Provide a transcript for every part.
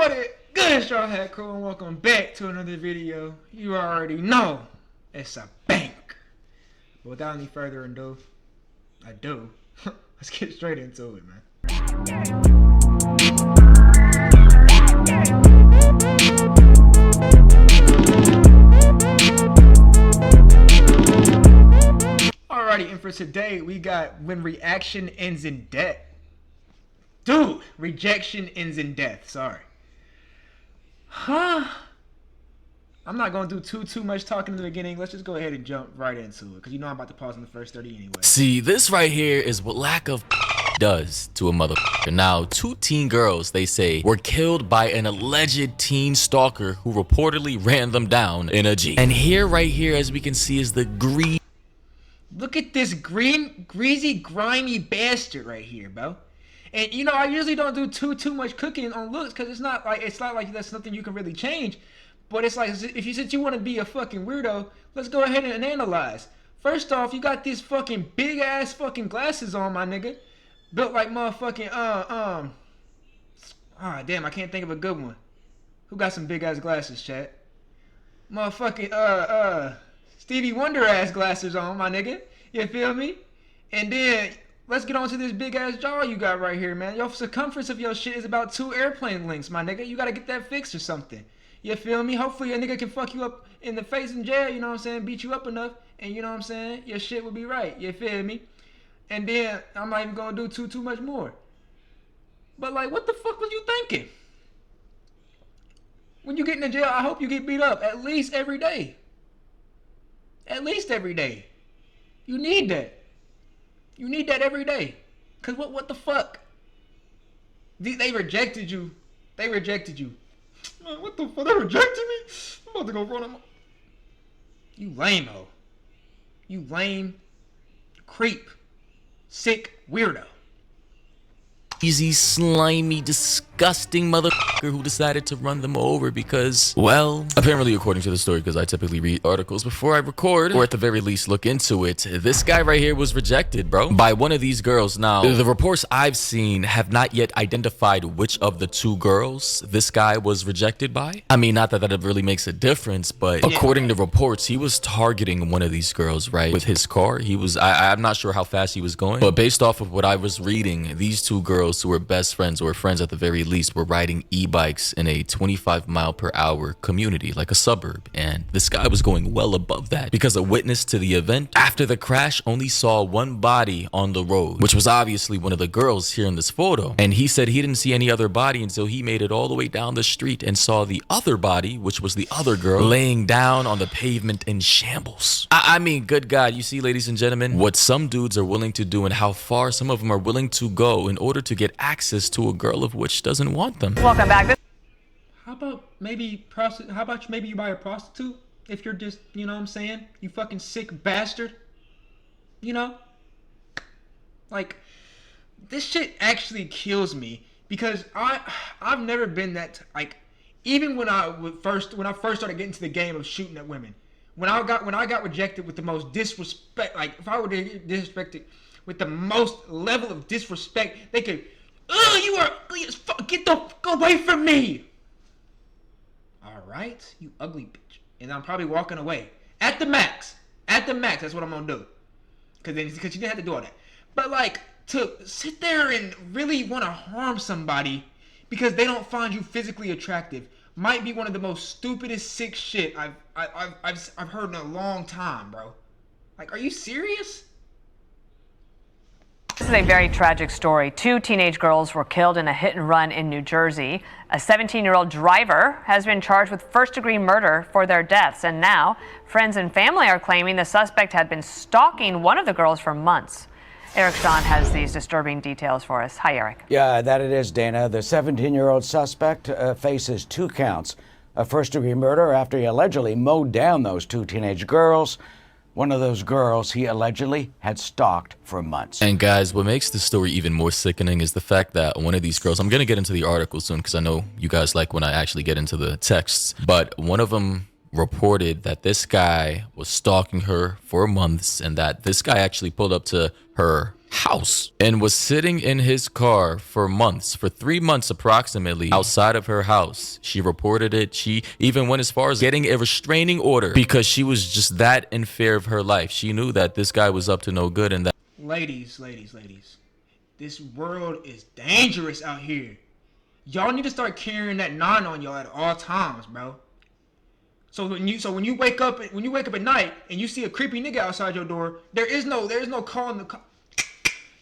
What it good, Straw Hat Crew, and welcome back to another video. You already know it's a bank. But without any further ado, let's get straight into it, man. Alrighty, and for today, we got when reaction ends in death. Dude, rejection ends in death. Sorry. I'm not gonna do too much talking in the beginning. Let's just go ahead and jump right into it, because you know I'm about to pause in the first 30 anyway. See, this right here is what lack of does to a motherfucker. Now, two teen girls, they say, were killed by an alleged teen stalker who reportedly ran them down in a Jeep. And here, right here, as we can see, is the greed. Look at this greasy, grimy bastard right here, bro. And you know, I usually don't do too much cooking on looks, because it's not like that's something you can really change. But it's like, since you want to be a fucking weirdo, let's go ahead and analyze. First off, you got these fucking big ass fucking glasses on, my nigga. Built like motherfucking damn, I can't think of a good one. Who got some big ass glasses, chat? Motherfucking Stevie Wonder ass glasses on, my nigga. You feel me? And then let's get on to this big ass jaw you got right here, man. Your circumference of your shit is about 2 airplane lengths, my nigga. You gotta get that fixed or something. You feel me? Hopefully a nigga can fuck you up in the face in jail, you know what I'm saying? Beat you up enough, and you know what I'm saying? Your shit will be right. You feel me? And then I'm not even gonna do too much more. But like, what the fuck was you thinking? When you get in jail, I hope you get beat up at least every day. At least every day. You need that. You need that every day. Cause what the fuck? They rejected you. They rejected you. Man, what the fuck? They rejected me? I'm about to go run them. You lame-o. You lame, creep, sick weirdo. Easy, slimy, disgusting motherfucker who decided to run them over because, well, apparently according to the story, because I typically read articles before I record, or at the very least look into it, this guy right here was rejected, bro, by one of these girls. Now, the reports I've seen have not yet identified which of the two girls this guy was rejected by. I mean, not that that really makes a difference, but according to reports, he was targeting one of these girls, right, with his car. He was, I'm not sure how fast he was going, but based off of what I was reading, these two girls who were best friends, or friends at the very least, were riding e-bikes in a 25-mile-per-hour community, like a suburb, and this guy was going well above that because a witness to the event after the crash only saw one body on the road, which was obviously one of the girls here in this photo, and he said he didn't see any other body until he made it all the way down the street and saw the other body, which was the other girl, laying down on the pavement in shambles. I mean, good God, you see, ladies and gentlemen, what some dudes are willing to do and how far some of them are willing to go in order to get access to a girl of which doesn't want them. Welcome back. How about maybe you buy a prostitute if you're just, you know what I'm saying? You fucking sick bastard. You know? Like, this shit actually kills me because I've never been that, like, even when I first started getting to the game of shooting at women, when I got rejected with the most disrespect, like if I were to get disrespected with the most level of disrespect, they could, you are ugly as fuck, get the fuck away from me. Alright, you ugly bitch. And I'm probably walking away. At the max, that's what I'm gonna do. Cause you didn't have to do all that. But like, to sit there and really wanna harm somebody because they don't find you physically attractive might be one of the most stupidest sick shit I've heard in a long time, bro. Like, are you serious? This is a very tragic story. 2 teenage girls were killed in a hit and run in New Jersey. A 17-year-old driver has been charged with first-degree murder for their deaths. And now, friends and family are claiming the suspect had been stalking one of the girls for months. Eric Shawn has these disturbing details for us. Hi, Eric. Yeah, that it is, Dana. The 17-year-old suspect faces 2 counts of first-degree murder after he allegedly mowed down those 2 teenage girls. One of those girls he allegedly had stalked for months. And guys, what makes this story even more sickening is the fact that one of these girls, I'm going to get into the article soon because I know you guys like when I actually get into the texts, but one of them reported that this guy was stalking her for months and that this guy actually pulled up to her house and was sitting in his car for months, for 3 months approximately, outside of her house. She reported it. She even went as far as getting a restraining order because she was just that in fear of her life. She knew that this guy was up to no good and that. Ladies. This world is dangerous out here. Y'all need to start carrying that 9 on y'all at all times, bro. So when you wake up at night and you see a creepy nigga outside your door, there is no calling the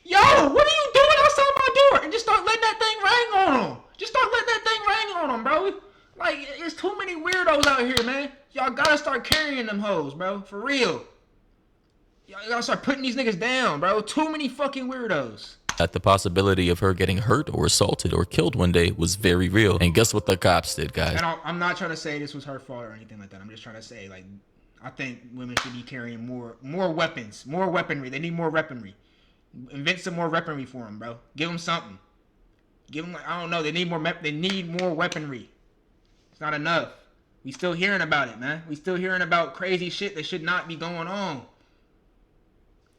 Yo, what are you doing outside my door? And just start letting that thing ring on him. Just start letting that thing ring on him, bro. Like, it's too many weirdos out here, man. Y'all gotta start carrying them hoes, bro. For real. Y'all gotta start putting these niggas down, bro. Too many fucking weirdos. That the possibility of her getting hurt or assaulted or killed one day was very real. And guess what the cops did, guys? And I'm not trying to say this was her fault or anything like that. I'm just trying to say, like, I think women should be carrying more weapons, more weaponry. They need more weaponry. Invent some more weaponry for them, bro. Give them something. Give them, I don't know. They need more weaponry. It's not enough. We still hearing about it, man. We still hearing about crazy shit that should not be going on.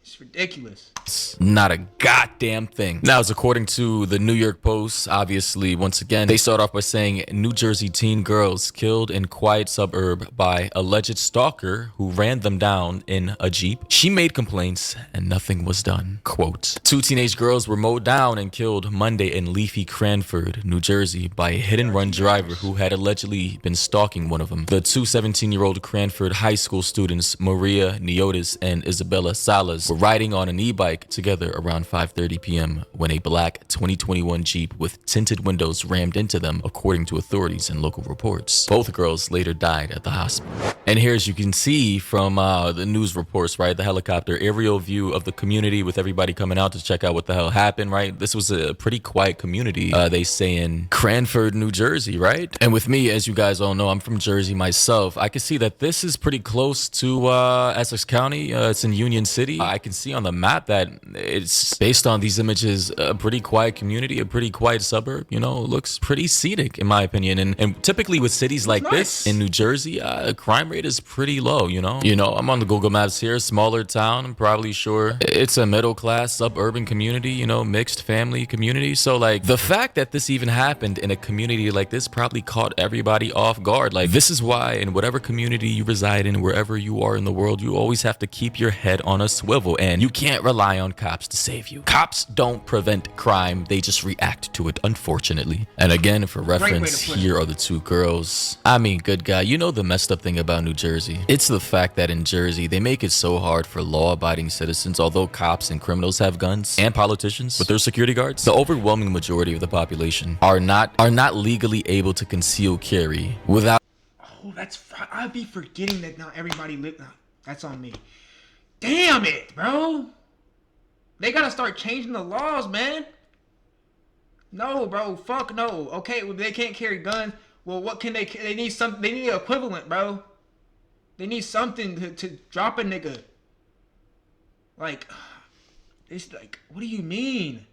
It's ridiculous. Not a goddamn thing. Now, as according to the New York Post, obviously, once again, they start off by saying New Jersey teen girls killed in quiet suburb by alleged stalker who ran them down in a Jeep. She made complaints and nothing was done. Quote, 2 teenage girls were mowed down and killed Monday in leafy Cranford, New Jersey by a hit-and-run driver who had allegedly been stalking one of them. The 2 17-year-old Cranford high school students, Maria Niotis and Isabella Salas, were riding on an e-bike together around 5:30 p.m. when a black 2021 Jeep with tinted windows rammed into them, according to authorities and local reports. Both girls later died at the hospital. And here, as you can see from the news reports, right, the helicopter aerial view of the community with everybody coming out to check out what the hell happened, right? This was a pretty quiet community, they say, in Cranford, New Jersey, right? And with me, as you guys all know, I'm from Jersey myself. I can see that this is pretty close to Essex County. It's in Union City. I can see on the map that it's, based on these images, a pretty quiet community, a pretty quiet suburb. You know, it looks pretty scenic in my opinion. And typically with cities like this in New Jersey, crime rate is pretty low. You know, I'm on the Google Maps here. Smaller town. I'm probably sure it's a middle class suburban community. You know, mixed family community. So like the fact that this even happened in a community like this probably caught everybody off guard. Like, this is why in whatever community you reside in, wherever you are in the world, you always have to keep your head on a swivel. And you can't rely on cops to save you. Cops don't prevent crime, they just react to it, unfortunately. And again, for reference, here are the 2 girls. I mean, good guy, you know the messed up thing about New Jersey? It's the fact that in Jersey, they make it so hard for law-abiding citizens, although cops and criminals have guns, and politicians with their security guards, the overwhelming majority of the population are not legally able to conceal carry without. Oh, I'd be forgetting that not everybody live. That's on me. Damn it, bro. They gotta start changing the laws, man. No, bro. Fuck no. Okay, well, they can't carry guns. Well, what can they need something. They need an equivalent, bro. They need something to drop a nigga. Like, it's like, what do you mean?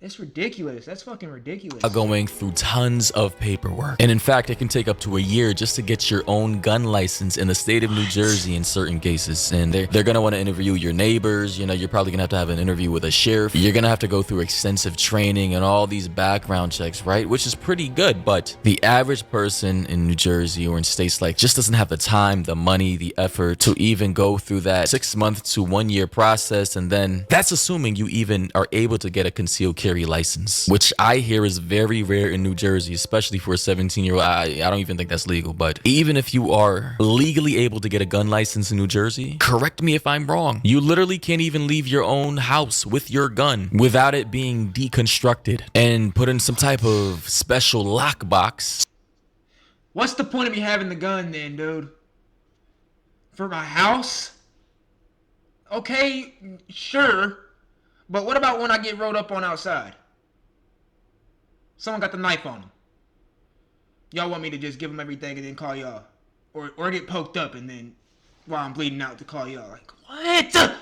It's ridiculous. That's fucking ridiculous. Going through tons of paperwork. And in fact, it can take up to a year just to get your own gun license in the state of New Jersey in certain cases. And they're going to want to interview your neighbors. You know, you're probably going to have an interview with a sheriff. You're going to have to go through extensive training and all these background checks, right? Which is pretty good. But the average person in New Jersey or in states like just doesn't have the time, the money, the effort to even go through that 6-month to 1-year process. And then that's assuming you even are able to get a concealed carry license, which I hear is very rare in New Jersey, especially for a 17-year-old. I don't even think that's legal. But even if you are legally able to get a gun license in New Jersey, correct me if I'm wrong, you literally can't even leave your own house with your gun without it being deconstructed and put in some type of special lockbox. What's the point of me having the gun then, dude? For my house? Okay, sure. But what about when I get rolled up on outside? Someone got the knife on them. Y'all want me to just give them everything and then call y'all? Or get poked up and then, while I'm bleeding out, to call y'all? Like, what?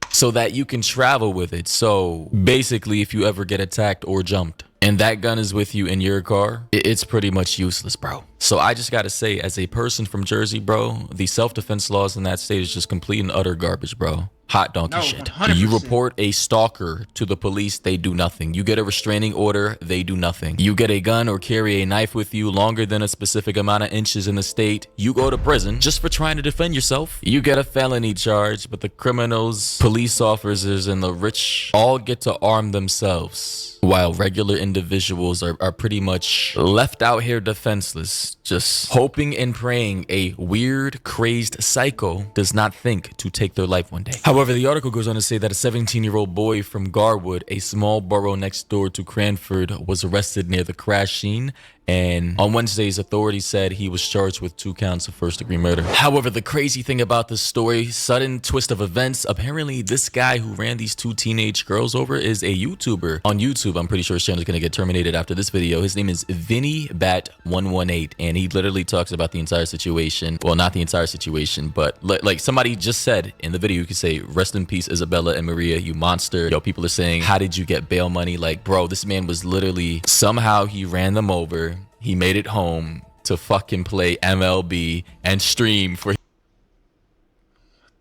So that you can travel with it. So basically, if you ever get attacked or jumped and that gun is with you in your car, it's pretty much useless, bro. So I just gotta say, as a person from Jersey, bro, the self-defense laws in that state is just complete and utter garbage, bro. Hot donkey No, shit. 100%. You report a stalker to the police, they do nothing. You get a restraining order, they do nothing. You get a gun or carry a knife with you longer than a specific amount of inches in the state, you go to prison just for trying to defend yourself. You get a felony charge, but the criminals, police officers, and the rich all get to arm themselves, while regular individuals are pretty much left out here defenseless, just hoping and praying a weird, crazed psycho does not think to take their life one day. However, the article goes on to say that a 17-year-old boy from Garwood, a small borough next door to Cranford, was arrested near the crash scene, and on Wednesdays, authorities said he was charged with 2 counts of first-degree murder. However, the crazy thing about this story, sudden twist of events, apparently this guy who ran these 2 teenage girls over is a YouTuber. On YouTube, I'm pretty sure his channel is going to get terminated after this video. His name is VinnyBat118, and he literally talks about the entire situation. Well, not the entire situation, but like somebody just said in the video, you could say, rest in peace, Isabella and Maria, you monster. Yo, people are saying, how did you get bail money? Like, bro, this man was literally, somehow he ran them over. He made it home to fucking play MLB and stream for... What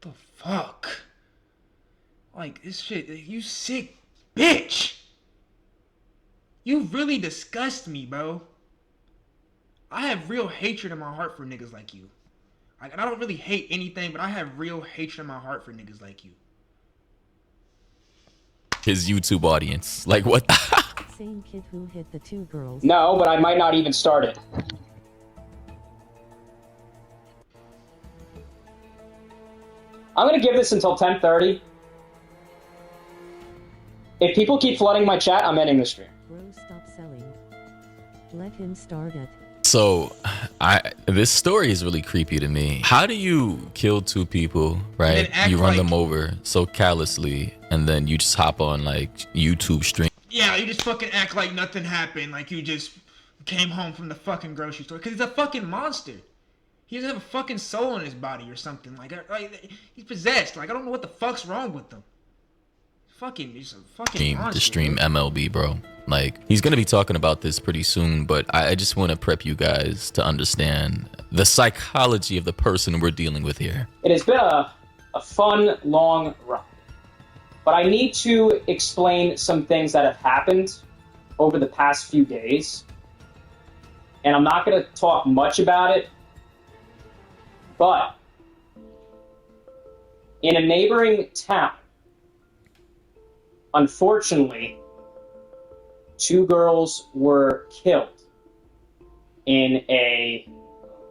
the fuck? Like, this shit, you sick bitch. You really disgust me, bro. I have real hatred in my heart for niggas like you. Like, I don't really hate anything, but I have real hatred in my heart for niggas like you. His YouTube audience. Like, what? Same kid who hit the 2 girls. No, but I might not even start it. I'm gonna give this until 10:30. If people keep flooding my chat, I'm ending the stream. Bro, stop selling. Let him start it. So, this story is really creepy to me. How do you kill 2 people, right? act You run like- them over so callously, and then you just hop on like YouTube stream. Yeah, you just fucking act like nothing happened, like you just came home from the fucking grocery store. Cause he's a fucking monster. He doesn't have a fucking soul in his body or something. Like he's possessed. Like, I don't know what the fuck's wrong with him. He's a fucking monster. To stream bro. MLB, bro. Like, he's gonna be talking about this pretty soon, but I just want to prep you guys to understand the psychology of the person we're dealing with here. It has been a fun, long run. But I need to explain some things that have happened over the past few days. And I'm not going to talk much about it. But in a neighboring town, unfortunately, 2 girls were killed in a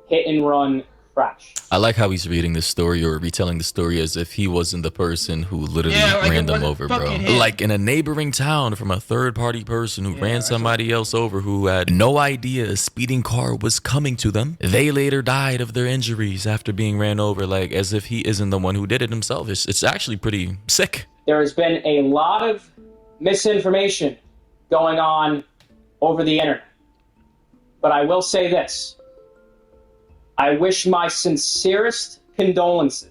hit-and-run crash. I like how he's reading the story or retelling the story as if he wasn't the person who literally like ran it them wasn't over, bro. fucking him. Like in a neighboring town from a third-party person who ran somebody else over who had no idea a speeding car was coming to them. They later died of their injuries after being ran over, like as if he isn't the one who did it himself. It's actually pretty sick. There has been a lot of misinformation going on over the internet. But I will say this. I wish my sincerest condolences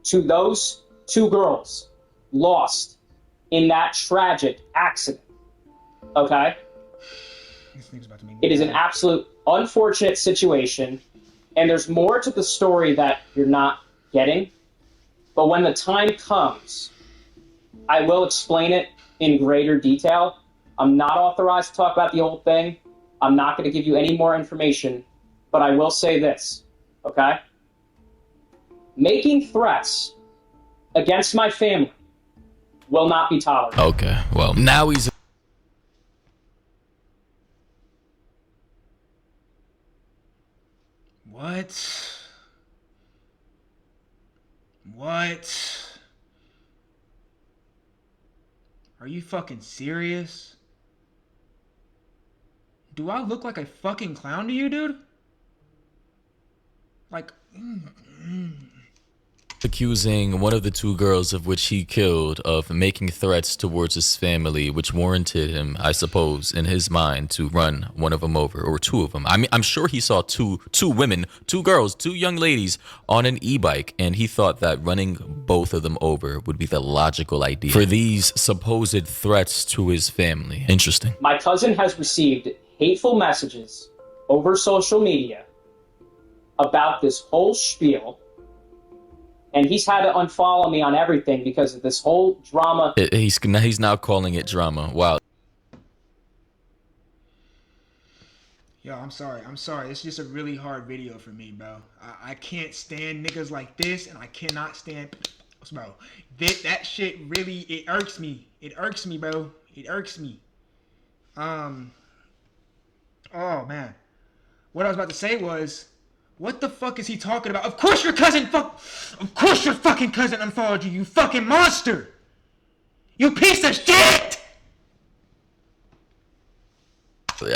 to those 2 girls lost in that tragic accident. Okay? This nigga's about to make me It is an mad. absolute unfortunate situation, and there's more to the story that you're not getting. But when the time comes, I will explain it in greater detail. I'm not authorized to talk about the whole thing. I'm not going to give you any more information. But I will say this, okay? Making threats against my family will not be tolerated. Okay, well, now he's... What? What? Are you fucking serious? Do I look like a fucking clown to you, dude? Like, accusing one of the 2 girls of which he killed of making threats towards his family, which warranted him, I suppose, in his mind, to run one of them over, or 2 of them. I mean, I'm sure he saw two women, 2 girls, 2 young ladies on an e-bike, and he thought that running both of them over would be the logical idea for these supposed threats to his family. Interesting. My cousin has received hateful messages over social media about this whole spiel, And he's had to unfollow me on everything because of this whole drama. He's now calling it drama. Wow. Yo, I'm sorry. It's just a really hard video for me, bro. I can't stand niggas like this, and I cannot stand, bro. That shit really, it irks me. It irks me, bro. It irks me. Oh man. What I was about to say was, what the fuck is he talking about? Of course your cousin of course your fucking cousin unfollowed you, you fucking monster! You piece of shit!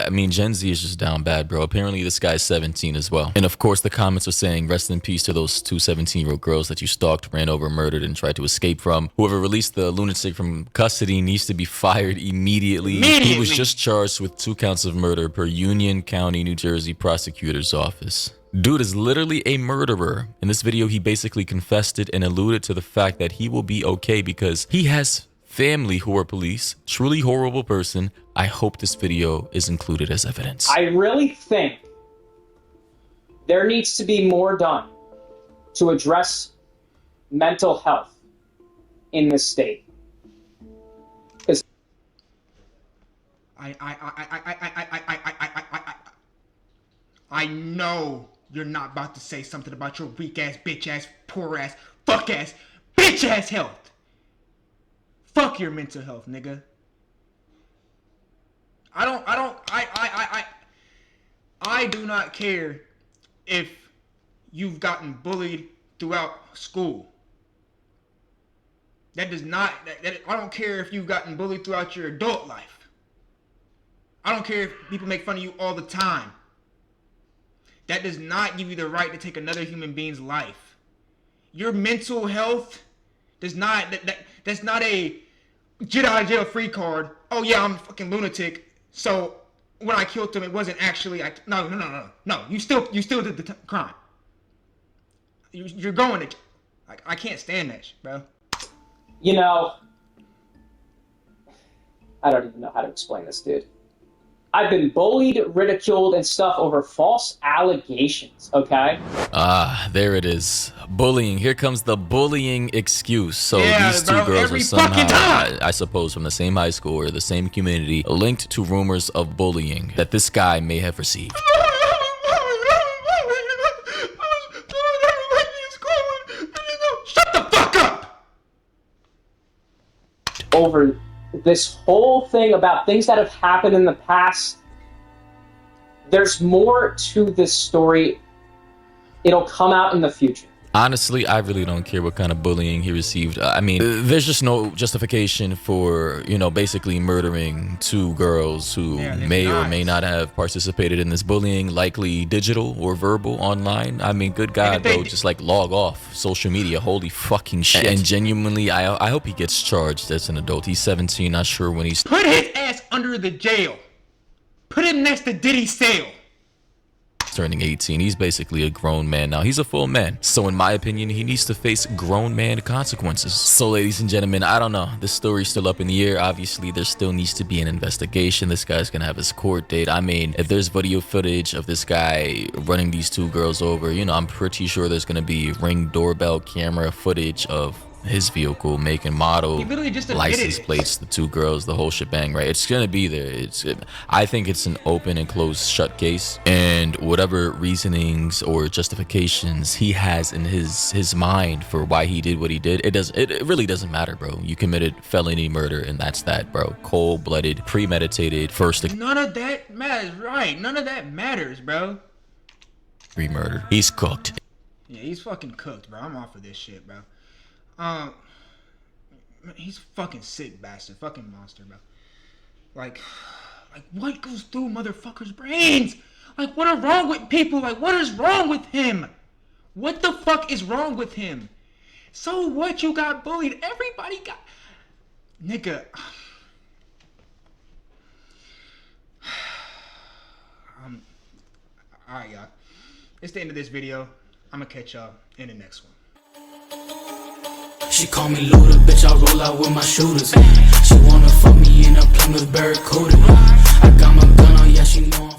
I mean, Gen Z is just down bad, bro. Apparently, this guy's 17 as well. And of course, the comments are saying, rest in peace to those two 17-year-old girls that you stalked, ran over, murdered, and tried to escape from. Whoever released the lunatic from custody needs to be fired immediately. He was just charged with 2 counts of murder per Union County, New Jersey prosecutor's office. Dude is literally a murderer. In this video, he basically confessed it and alluded to the fact that he will be okay because he has family who are police. Truly horrible person. I hope this video is included as evidence. I really think there needs to be more done to address mental health in this state. Because I know you're not about to say something about your weak ass, bitch ass, poor ass, fuck ass, bitch ass health. Fuck your mental health, nigga. I do not care if you've gotten bullied throughout school. That does not, I don't care if you've gotten bullied throughout your adult life. I don't care if people make fun of you all the time. That does not give you the right to take another human being's life. Your mental health does not, that's not a get out of jail free card. Oh yeah, I'm a fucking lunatic. So when I killed him, it wasn't actually, no. You still did the crime. You're going to, I can't stand that shit, bro. you know, I don't even know how to explain this, dude. I've been bullied, ridiculed, and stuff over false allegations, okay? Ah, there it is. Bullying. Here comes the bullying excuse. So Yeah, these two bro, girls every are somehow, fucking time. I suppose, from the same high school or the same community, linked to rumors of bullying that this guy may have received. Shut the fuck up! Over this whole thing about things that have happened in the past. There's more to this story. It'll come out in the future. Honestly, I really don't care what kind of bullying he received. I mean, there's just no justification for, you know, basically murdering two girls who may or may not have participated in this bullying, likely digital or verbal online. I mean, good God, bro, just like log off social media. Holy fucking shit. And genuinely, I hope he gets charged as an adult. He's 17, not sure when he's... Put his ass under the jail. Put him next to Diddy Sale. turning 18. He's basically a grown man now. He's a full man. So in my opinion, he needs to face grown man consequences. So ladies and gentlemen, I don't know. This story's still up in the air. Obviously, there still needs to be an investigation. This guy's gonna have his court date. I mean, if there's video footage of this guy running these two girls over, you know, I'm pretty sure there's gonna be Ring doorbell camera footage of his vehicle, make and model, license plates, the two girls, the whole shebang, right? It's gonna be there. I think it's an open and closed shut case, and whatever reasonings or justifications he has in his mind for why he did what he did, it really doesn't matter, bro. You committed felony murder, and that's that, bro. Cold-blooded, premeditated, first None of that matters, right? None of that matters, bro. degree murder. He's cooked. Yeah, he's fucking cooked, bro. I'm off of this shit, bro. He's fucking sick bastard, fucking monster, bro. Like what goes through motherfuckers' brains? Like, what is wrong with people? Like, what is wrong with him? What the fuck is wrong with him? So what? You got bullied. Everybody got... Nigga. Alright, y'all. It's the end of this video. I'm gonna catch y'all in the next one. She call me Luda, bitch, I roll out with my shooters. She wanna fuck me in a Plymouth Barracuda. I got my gun on, yeah, she know I'm